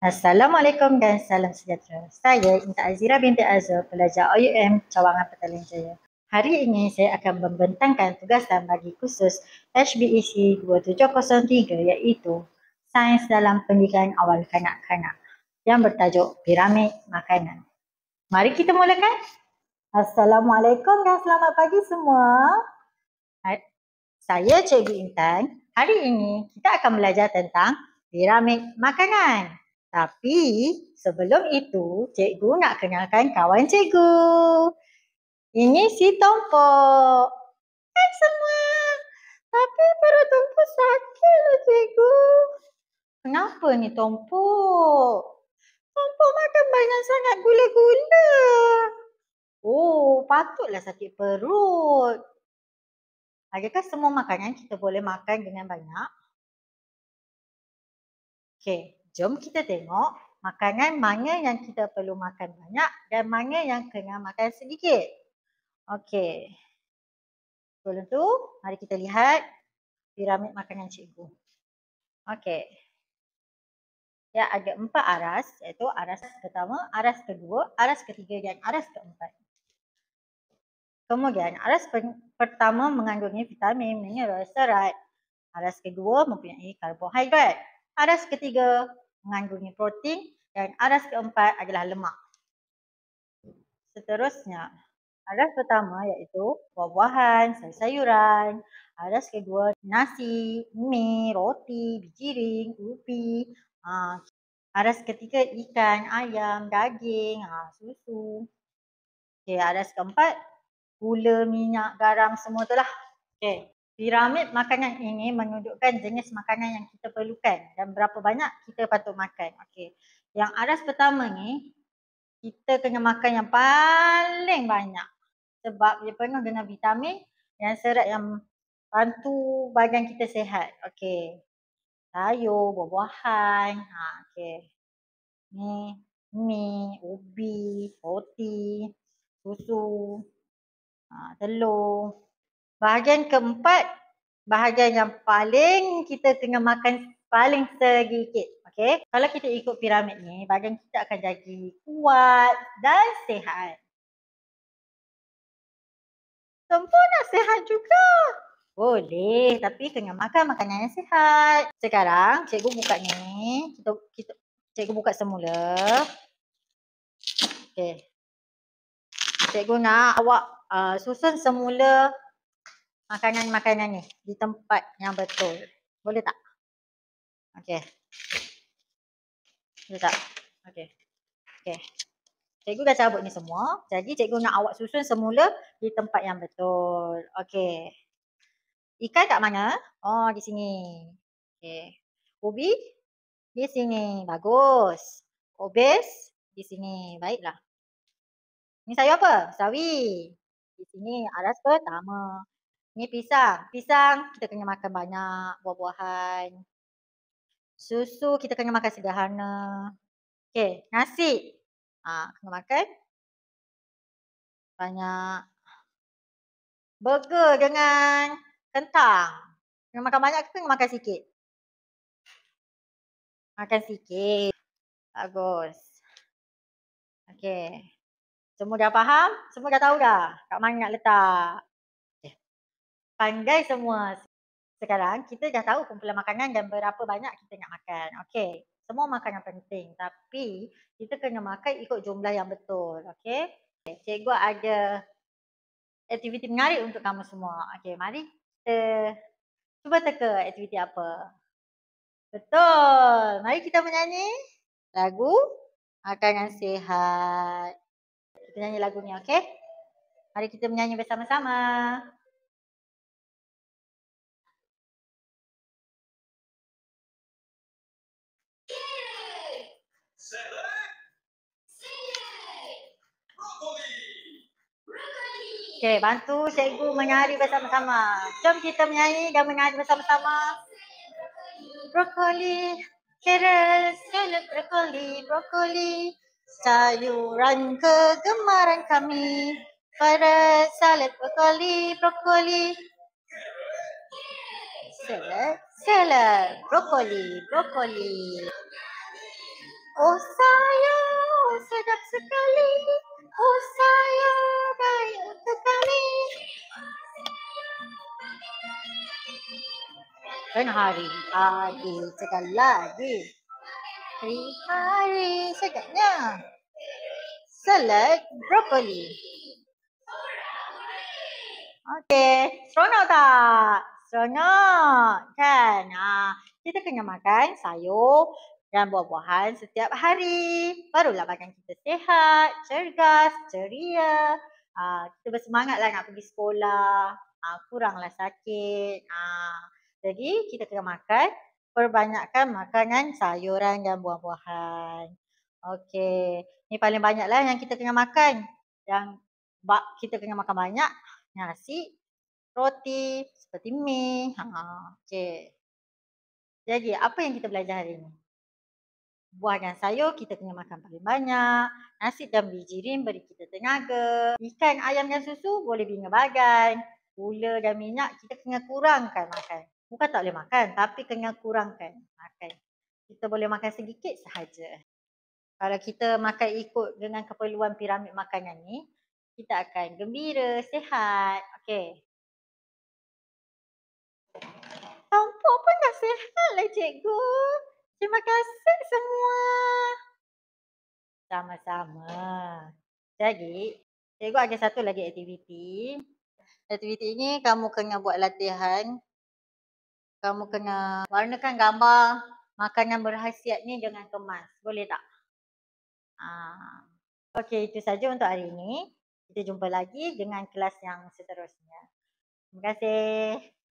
Assalamualaikum dan salam sejahtera. Saya Inta Azira binti Azhar, pelajar OUM Cawangan Petaling Jaya. Hari ini saya akan membentangkan tugasan bagi kursus HBEC 2703 iaitu Sains dalam Pendidikan Awal Kanak-kanak yang bertajuk Piramid Makanan. Mari kita mulakan. Assalamualaikum dan selamat pagi semua. Saya Cikgu Intan. Hari ini kita akan belajar tentang piramid makanan. Tapi sebelum itu, cikgu nak kenalkan kawan cikgu. Ini si Tompok. Hai semua. Tapi perut Tompok sakit lah cikgu. Kenapa ni Tompok? Tompok makan banyak sangat gula-gula. Oh, patutlah sakit perut. Adakah semua makanan kita boleh makan dengan banyak? Okey, jom kita tengok makanan mana yang kita perlu makan banyak dan mana yang kena makan sedikit. Okey. Sebelum tu, mari kita lihat piramid makanan cikgu. Okey. Ya, ada 4 aras, iaitu aras pertama, aras kedua, aras ketiga dan aras keempat. Kemudian, aras pertama mengandungi vitamin, mineral, serat. Aras kedua mempunyai karbohidrat. Aras ketiga mengandungi protein dan aras keempat adalah lemak. Seterusnya, aras pertama iaitu buah-buahan, sayur-sayuran. Aras kedua nasi, mi, roti, bijiring, ubi. Aras ketiga ikan, ayam, daging, susu. Okey, aras keempat gula, minyak, garam semua itulah. Okey. Piramid makanan ini menunjukkan jenis makanan yang kita perlukan dan berapa banyak kita patut makan. Okey. Yang aras pertama ni, kita kena makan yang paling banyak sebab dia penuh dengan vitamin dan serat yang bantu badan kita sihat. Okey. Sayur, buah-buahan. Okey. Ni, mi, ubi, roti, susu, telur. Bahagian keempat, bahagian yang paling kita kena makan paling sedikit. Okey. Kalau kita ikut piramid ni, badan kita akan jadi kuat dan sihat. Tompok nak sihat juga. Boleh, tapi kena makan makanan yang sihat. Sekarang, cikgu buka ni. Cikgu buka semula. Okey. Cikgu nak awak susun semula makanan-makanan ni di tempat yang betul. Boleh tak? Okey. Boleh tak? Okey. Okey. Cikgu dah cabut ni semua. Jadi cikgu nak awak susun semula di tempat yang betul. Okey. Ikan kat mana? Oh, di sini. Okey. Ubi? Di sini. Bagus. Obes? Di sini. Baiklah. Ni sayur apa? Sawi. Di sini aras pertama. Ni pisang. Pisang kita kena makan banyak buah-buahan. Susu kita kena makan sederhana. Okey, nasi. Kena makan banyak. Burger dengan kentang. Kena makan banyak ke kena makan sikit? Makan sikit. Bagus. Okey. Semua dah faham? Semua dah tahu dah kat mana nak letak? Okay. Pandai semua. Sekarang kita dah tahu kumpulan makanan dan berapa banyak kita nak makan. Okey. Semua makanan penting. Tapi kita kena makan ikut jumlah yang betul. Okey. Cikgu ada aktiviti menarik untuk kamu semua. Okey, mari kita cuba teka aktiviti apa. Betul. Mari kita menyanyi lagu makanan sihat. Kita nyanyi lagu ni, okey? Mari kita menyanyi bersama-sama. Okey, bantu cikgu menari bersama-sama. Jom kita menyanyi dan menari bersama-sama. Brokoli, carrot, salad brokoli, sayuran kegemaran kami. Pada salad brokoli, salad brokoli. Oh sayang, sedap sekali. Oh sayang, baik untuk kami. Dan hari-hari sekali lagi. Hari-hari sedapnya. Salad brokoli. Okey, seronok tak? Seronok kan? Kita kena makan sayur dan buah-buahan setiap hari. Barulah badan kita sihat, cergas, ceria. Kita bersemangatlah nak pergi sekolah. Kuranglah sakit. Jadi kita kena makan, perbanyakkan makanan sayuran dan buah-buahan. Okey, ni paling banyaklah yang kita kena makan. Yang kita kena makan banyak nasi, roti, seperti mi. Okey. Jadi apa yang kita belajar hari ini? Buah dan sayur kita kena makan paling banyak. Nasi dan bijirin beri kita tenaga. Ikan, ayam dan susu boleh bina badan. Gula dan minyak kita kena kurangkan makan. Bukan tak boleh makan, tapi kena kurangkan makan. Kita boleh makan sedikit sahaja. Kalau kita makan ikut dengan keperluan piramid makanan ni, kita akan gembira, sihat. Okey. Tampak pun dah sihat lah cikgu. Terima kasih semua. Sama-sama. Jadi, cikgu ada satu lagi aktiviti. Aktiviti ini kamu kena buat latihan. Kamu kena warnakan gambar makanan berkhasiat ni dengan kemas. Boleh tak? Okey, itu saja untuk hari ini. Kita jumpa lagi dengan kelas yang seterusnya. Terima kasih.